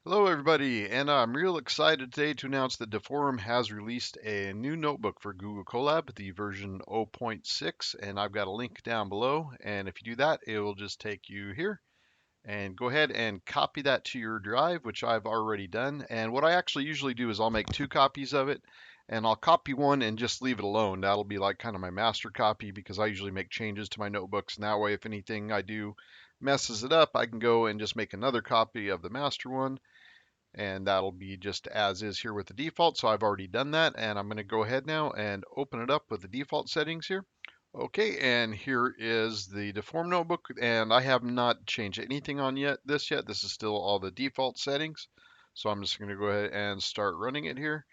Hello everybody, and I'm real excited today to announce that Deforum has released a new notebook for Google Colab, the version 0.6, and I've got a link down below, and if you do that, it will just take you here, and go ahead and copy that to your drive, which I've already done, and what I actually usually do is I'll make two copies of it, and I'll copy one and just leave it alone. That'll be like kind of my master copy because I usually make changes to my notebooks, and that way if anything I do messes it up, I can go and just make another copy of the master one, and that'll be just as is here with the default. So I've already done that, and I'm going to go ahead now and open it up with the default settings here. Okay, and here is the Deform notebook, and I have not changed anything on this yet. This is still all the default settings. So I'm just going to go ahead and start running it here.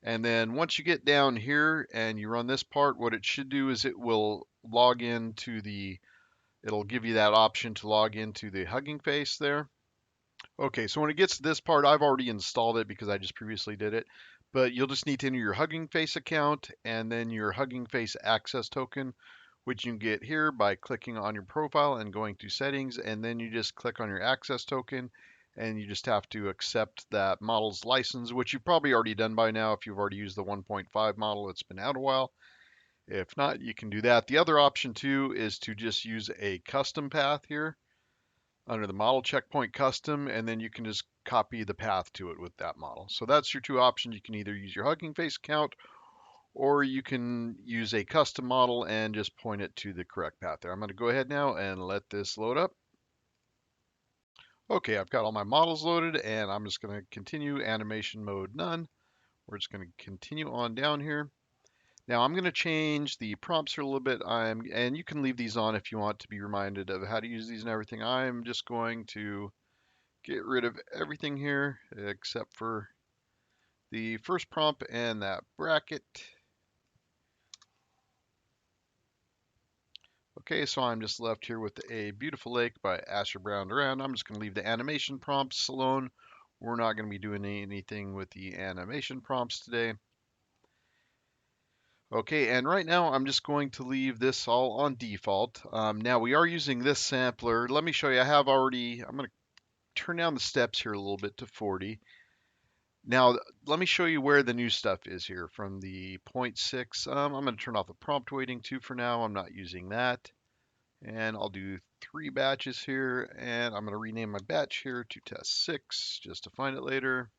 And then once you get down here and you run this part, what it should do is it will log into it'll give you that option to log into the Hugging Face there. Okay, so when it gets to this part, I've already installed it because I just previously did it. But you'll just need to enter your Hugging Face account and then your Hugging Face access token, which you can get here by clicking on your profile and going to settings. And then you just click on your access token and you just have to accept that model's license, which you've probably already done by now if you've already used the 1.5 model. It's been out a while. If not, you can do that. The other option too is to just use a custom path here under the model checkpoint custom, and then you can just copy the path to it with that model. So that's your two options. You can either use your Hugging Face account or you can use a custom model and just point it to the correct path there. I'm going to go ahead now and let this load up. Okay, I've got all my models loaded and I'm just going to continue animation mode none. We're just going to continue on down here. Now I'm going to change the prompts here a little bit. And you can leave these on if you want to be reminded of how to use these and everything. I'm just going to get rid of everything here except for the first prompt and that bracket. Okay, so I'm just left here with A Beautiful Lake by Asher Brown Duran. I'm just going to leave the animation prompts alone. We're not going to be doing anything with the animation prompts today. Okay, and right now I'm just going to leave this all on default. Now we are using this sampler. Let me show you. I'm going to turn down the steps here a little bit to 40. Now, let me show you where the new stuff is here from the 0.6. I'm going to turn off the prompt weighting too for now. I'm not using that. And I'll do 3 batches here. And I'm going to rename my batch here to test 6 just to find it later.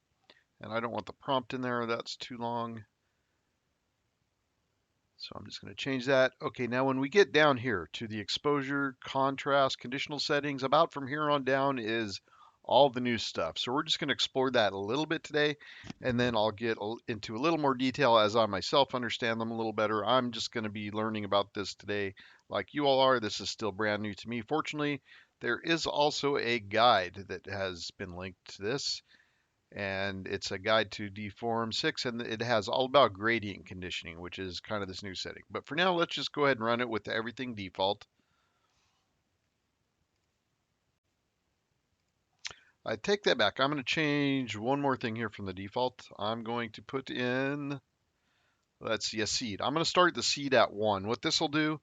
And I don't want the prompt in there. That's too long. So I'm just going to change that. Okay, now when we get down here to the exposure, contrast, conditional settings, about from here on down is all the new stuff. So we're just going to explore that a little bit today, and then I'll get into a little more detail as I myself understand them a little better. I'm just going to be learning about this today like you all are. This is still brand new to me. Fortunately, there is also a guide that has been linked to this, and it's a guide to Deforum 6, and it has all about gradient conditioning, which is kind of this new setting. But for now, let's just go ahead and run it with everything default. I take that back. I'm going to change one more thing here from the default. I'm going to put in, let's see, a seed. I'm going to start the seed at 1. What this will do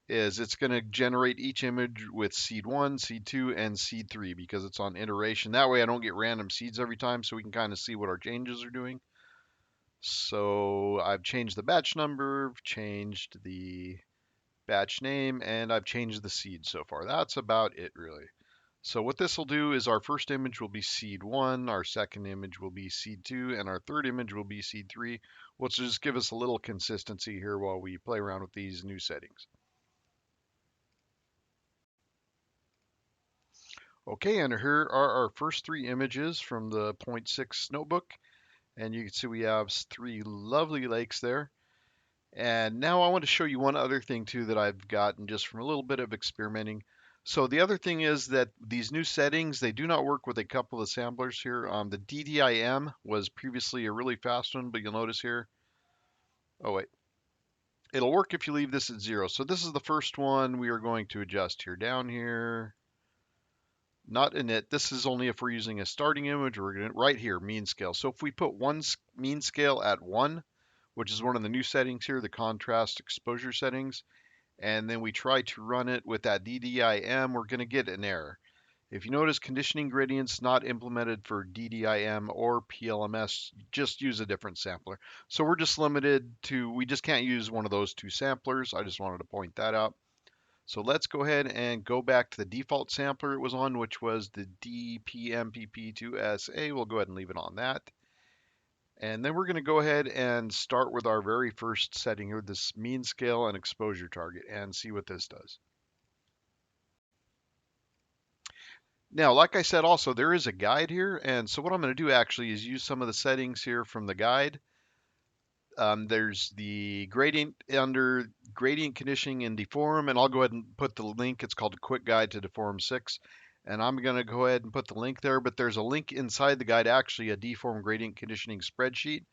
is it's going to generate each image with seed 1, seed 2, and seed 3 because it's on iteration. That way I don't get random seeds every time, so we can kind of see what our changes are doing. So I've changed the batch number, changed the batch name, and I've changed the seed so far. That's about it really. So what this will do is our first image will be seed 1, our second image will be seed 2, and our third image will be seed 3, which will just give us a little consistency here while we play around with these new settings. Okay, and here are our first 3 images from the 0.6 notebook. And you can see we have 3 lovely lakes there. And now I want to show you one other thing too that I've gotten just from a little bit of experimenting. So the other thing is that these new settings, they do not work with a couple of samplers here. The DDIM was previously a really fast one, but you'll notice here, oh wait, it'll work if you leave this at 0. So this is the first one we are going to adjust here. Down here, not init. This is only if we're using a starting image. We're going to right here, mean scale. So if we put one mean scale at 1, which is one of the new settings here, the contrast exposure settings, and then we try to run it with that DDIM, we're going to get an error. If you notice conditioning gradients not implemented for DDIM or PLMS, just use a different sampler. So we're just limited to, we just can't use one of those two samplers. I just wanted to point that out. So let's go ahead and go back to the default sampler it was on, which was the DPMPP2SA. We'll go ahead and leave it on that. And then we're going to go ahead and start with our very first setting here, this mean scale and exposure target, and see what this does. Now, like I said, also, there is a guide here. And so what I'm going to do actually is use some of the settings here from the guide. There's the gradient under gradient conditioning in Deforum, and I'll go ahead and put the link. It's called a quick guide to Deforum 6. And I'm going to go ahead and put the link there, but there's a link inside the guide, actually a Deforum Gradient Conditioning spreadsheet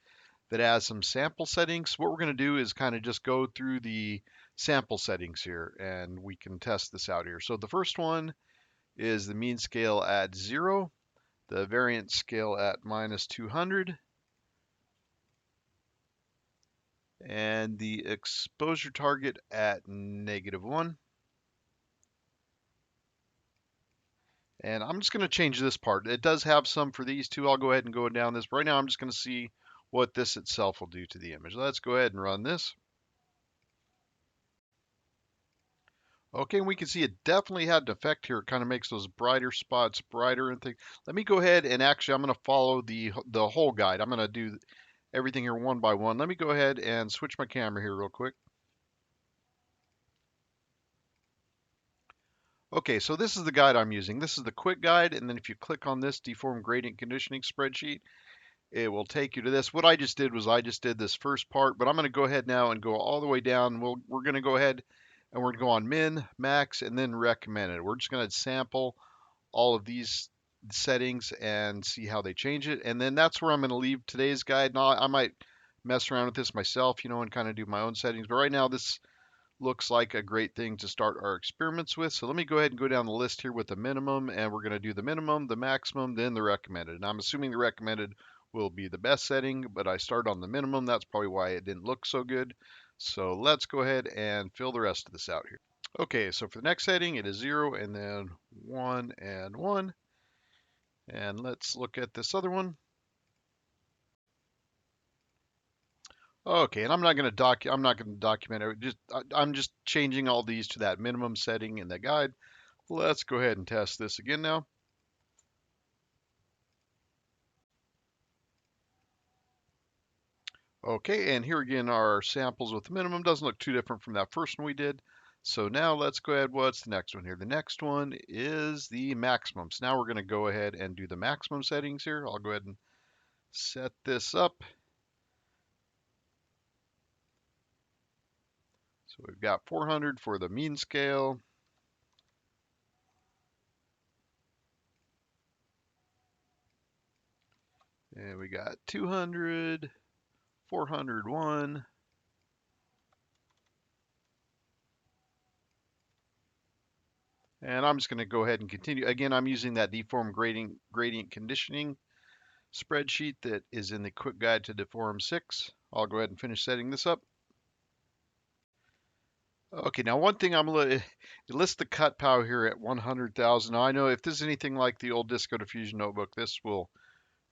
that has some sample settings. What we're going to do is kind of just go through the sample settings here, and we can test this out here. So the first one is the mean scale at 0, the variance scale at -200, and the exposure target at -1. And I'm just going to change this part. It does have some for these two. I'll go ahead and go down this. But right now, I'm just going to see what this itself will do to the image. Let's go ahead and run this. Okay, and we can see it definitely had an effect here. It kind of makes those brighter spots brighter and things. Let me go ahead and actually, I'm going to follow the whole guide. I'm going to do everything here one by one. Let me go ahead and switch my camera here real quick. Okay, so this is the guide I'm using. This is the quick guide, and then if you click on this Deforum Gradient Conditioning spreadsheet, it will take you to this. What I just did was I just did this first part, but I'm going to go ahead now and go all the way down. We're going to go ahead and we're going to go on min, max, and then recommended. We're just going to sample all of these settings and see how they change it. And then that's where I'm going to leave today's guide. Now, I might mess around with this myself, and kind of do my own settings. But right now, this looks like a great thing to start our experiments with. So let me go ahead and go down the list here with the minimum, and we're going to do the minimum, the maximum, then the recommended. And I'm assuming the recommended will be the best setting, but I started on the minimum. That's probably why it didn't look so good. So let's go ahead and fill the rest of this out here. Okay, so for the next setting, it is 0 and then 1 and 1. And let's look at this other one. Okay, and I'm not going to document it. I'm just changing all these to that minimum setting in the guide. Let's go ahead and test this again now. Okay, and here again are samples with the minimum. Doesn't look too different from that first one we did. So now let's go ahead. What's the next one here? The next one is the maximum. So now we're going to go ahead and do the maximum settings here. I'll go ahead and set this up. So we've got 400 for the mean scale. And we got 200, 401. And I'm just going to go ahead and continue. Again, I'm using that Deforum Gradient Conditioning spreadsheet that is in the quick guide to Deforum 6. I'll go ahead and finish setting this up. Okay, now one thing it lists the cut power here at 100,000. Now I know if this is anything like the old Disco Diffusion notebook, this will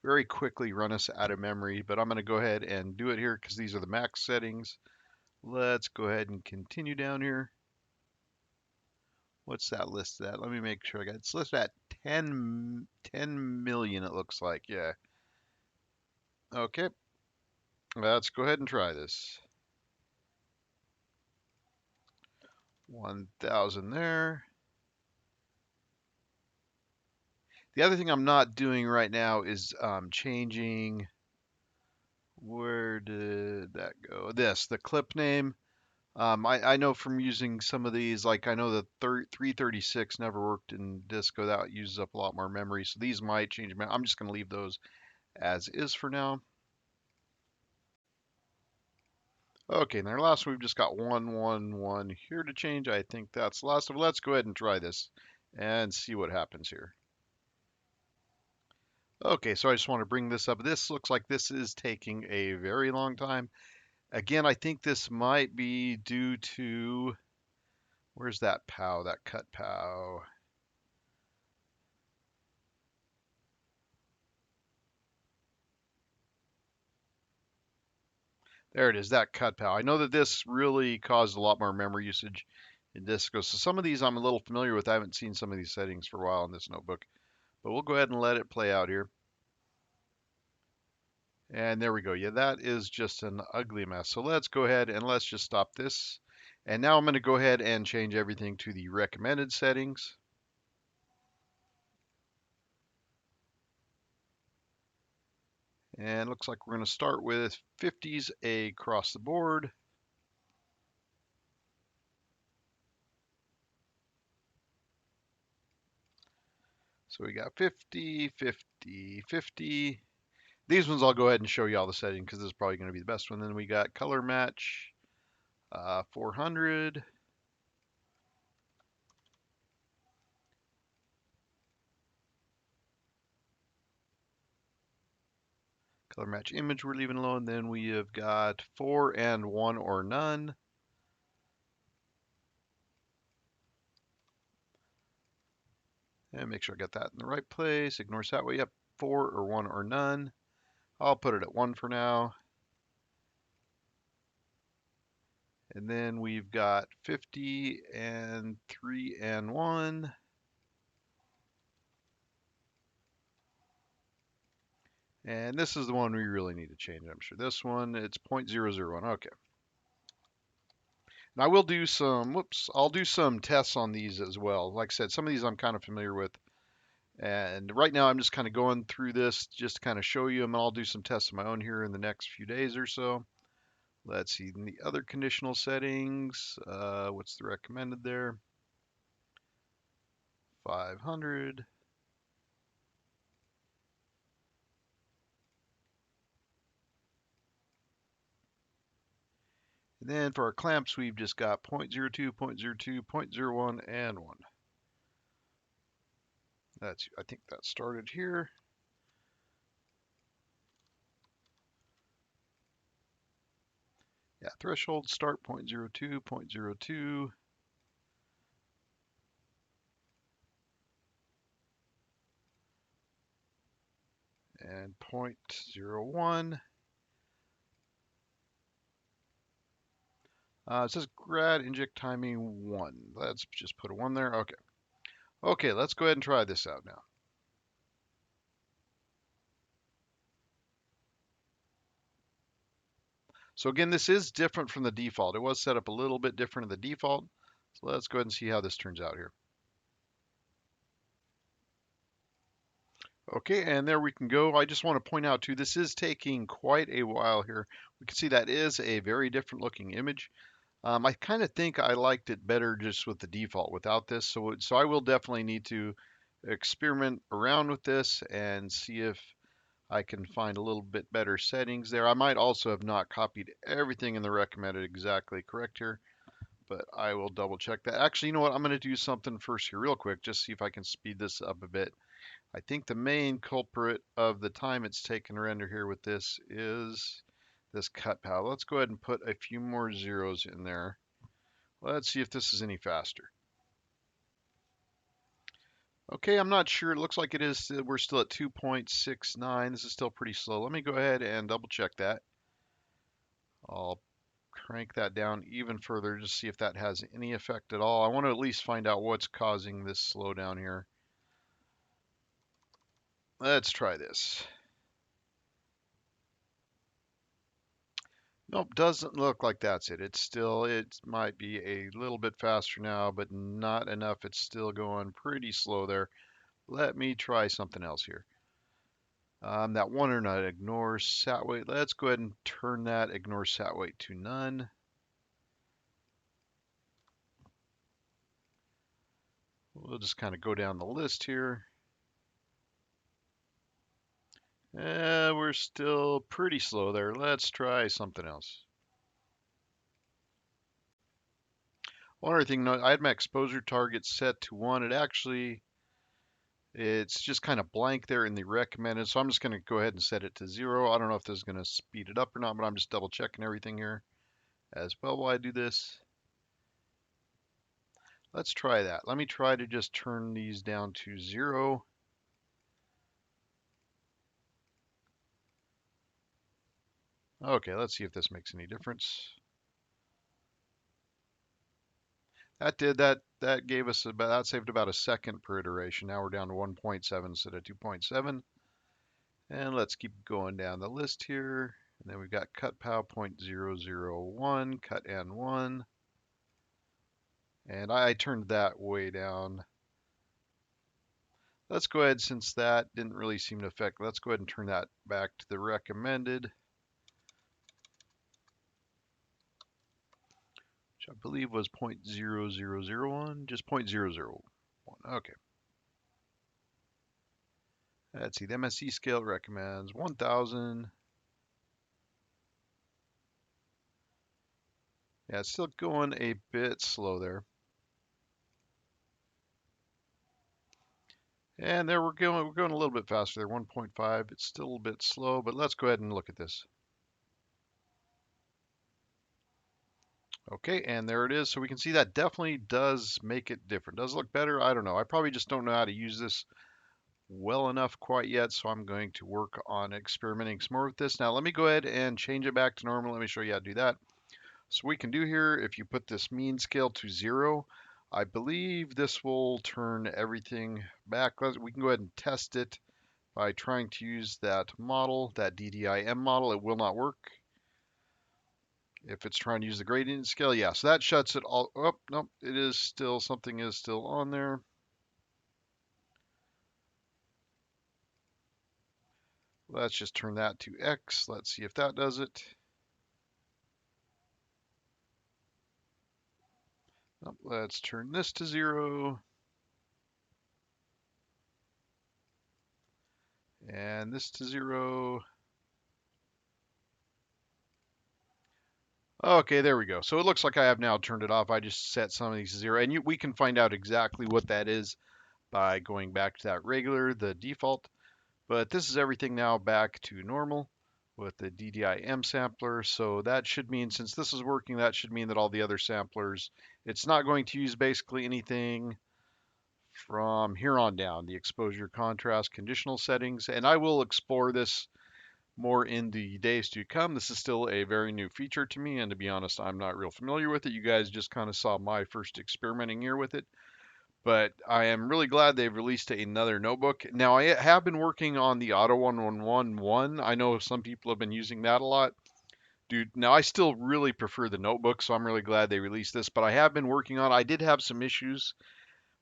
very quickly run us out of memory, but I'm going to go ahead and do it here because these are the max settings. Let's go ahead and continue down here. What's that listed at? Let me make sure I got it's listed at 10 million, it looks like. Yeah. Okay. Let's go ahead and try this. 1,000 there. The other thing I'm not doing right now is changing. Where did that go? The clip name. I know from using some of these, like I know the 336 never worked in Disco. That uses up a lot more memory. So these might change. I'm just going to leave those as is for now. Okay, and our last one, we've just got 111 here to change. I think that's the last of it. Let's go ahead and try this and see what happens here. Okay, so I just want to bring this up. This looks like this is taking a very long time. Again, I think this might be due to, where's that POW, that cut POW? There it is, that cut pal. I know that this really caused a lot more memory usage in Disco. So some of these I'm a little familiar with. I haven't seen some of these settings for a while in this notebook, but we'll go ahead and let it play out here. And there we go. Yeah, that is just an ugly mess. So let's go ahead and let's just stop this. And now I'm going to go ahead and change everything to the recommended settings. And looks like we're going to start with 50s across the board. So we got 50, 50, 50. These ones I'll go ahead and show you all the settings because this is probably going to be the best one. Then we got color match 400. Color match image we're leaving alone. Then we have got 4 and 1 or none. And make sure I got that in the right place. Ignore that way. Yep, 4 or 1 or none. I'll put it at 1 for now. And then we've got 50 and 3 and 1. And this is the one we really need to change, I'm sure. This one, it's 0.001. Okay. And I will do some, I'll do some tests on these as well. Like I said, some of these I'm kind of familiar with. And right now I'm just kind of going through this just to kind of show you them. And I'll do some tests of my own here in the next few days or so. Let's see, in the other conditional settings, what's the recommended there? 500. And then for our clamps, we've just got 0.02, 0.02, 0.01, and 1. I think that started here. Yeah, threshold start 0.02, 0.02. And 0.01. It says grad inject timing 1. Let's just put a 1 there. Okay. Okay, let's go ahead and try this out now. So again, this is different from the default. It was set up a little bit different than the default. So let's go ahead and see how this turns out here. Okay, and there we can go. I just want to point out too, this is taking quite a while here. We can see that is a very different looking image. I kind of think I liked it better just with the default without this. So I will definitely need to experiment around with this and see if I can find a little bit better settings there. I might also have not copied everything in the recommended exactly correct here, but I will double check that. Actually, you know what? I'm going to do something first here real quick, just see if I can speed this up a bit. I think the main culprit of the time it's taken to render here with this is this cut pal. Let's go ahead and put a few more zeros in there. Let's see if this is any faster. Okay, I'm not sure. It looks like it is. We're still at 2.69. This is still pretty slow. Let me go ahead and double check that. I'll crank that down even further just see if that has any effect at all. I want to at least find out what's causing this slowdown here. Let's try this. Nope, doesn't look like that's it. It might be a little bit faster now, but not enough. It's still going pretty slow there. Let me try something else here. That one or not, ignore sat weight. Let's go ahead and turn that ignore sat weight to none. We'll just kind of go down the list here. We're still pretty slow there. Let's try something else. One other thing, I had my exposure target set to 1. It's just kind of blank there in the recommended. So I'm just going to go ahead and set it to 0. I don't know if this is going to speed it up or not, but I'm just double checking everything here as well while I do this. Let's try that. Let me try to just turn these down to 0. Okay, let's see if this makes any difference. That gave us about, that saved about a second per iteration. Now we're down to 1.7 instead of 2.7. And let's keep going down the list here. And then we've got cut pow 0.001, cut N1. And I turned that way down. Let's go ahead, since that didn't really seem to affect, let's go ahead and turn that back to the recommended, which I believe was 0.0001, just 0.001. Okay. Let's see, the MSE scale recommends 1,000. Yeah, it's still going a bit slow there. And there we're going a little bit faster there, 1.5. It's still a bit slow, but let's go ahead and look at this. Okay, and there it is. So we can see that definitely does make it different. Does it look better? I don't know. I probably just don't know how to use this well enough quite yet, so I'm going to work on experimenting some more with this. Now let me go ahead and change it back to normal. Let me show you how to do that. So we can do here, if you put this mean scale to 0, I believe this will turn everything back. We can go ahead and test it by trying to use that model, that DDIM model. It will not work. If it's trying to use the gradient scale, yeah, so that shuts it all. Oh, nope, it is still, something is still on there. Let's just turn that to X. Let's see if that does it. Let's turn this to 0. And this to 0. Okay, there we go. So it looks like I have now turned it off. I just set some of these to 0. And we can find out exactly what that is by going back to that regular, the default. But this is everything now back to normal with the DDIM sampler. So that should mean, since this is working, that should mean that all the other samplers, it's not going to use basically anything from here on down, the exposure, contrast, conditional settings. And I will explore this more in the days to come. This is still a very new feature to me, and to be honest, I'm not real familiar with it. You guys just kind of saw my first experimenting here with it. But I am really glad they've released another notebook. Now, I have been working on the Auto 1111. I know some people have been using that a lot. Dude, now I still really prefer the notebook, so I'm really glad they released this. But I have been working on, I did have some issues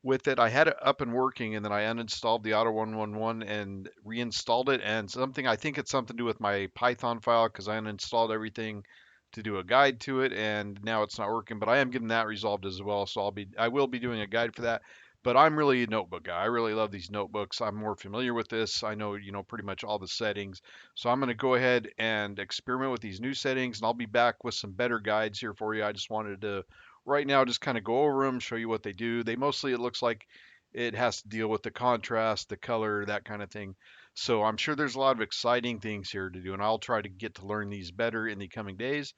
with it. I had it up and working, and then I uninstalled the Auto 111 and reinstalled it. And something, I think it's something to do with my Python file, because I uninstalled everything to do a guide to it, and now it's not working. But I am getting that resolved as well, so I will be doing a guide for that. But I'm really a notebook guy. I really love these notebooks. I'm more familiar with this. I know, pretty much all the settings. So I'm going to go ahead and experiment with these new settings, and I'll be back with some better guides here for you. I just wanted to right now just kind of go over them, show you what they do. They mostly, it looks like it has to deal with the contrast, the color, that kind of thing. So I'm sure there's a lot of exciting things here to do, and I'll try to get to learn these better in the coming days.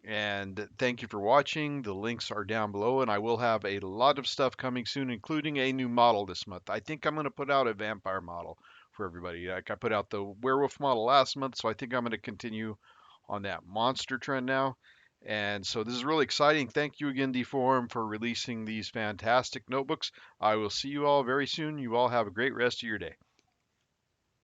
And thank you for watching. The links are down below, and I will have a lot of stuff coming soon, including a new model this month. I think I'm going to put out a vampire model for everybody. Like, I put out the werewolf model last month, so I think I'm going to continue on that monster trend now. And so this is really exciting. Thank you again, Deforum, for releasing these fantastic notebooks. I will see you all very soon. You all have a great rest of your day.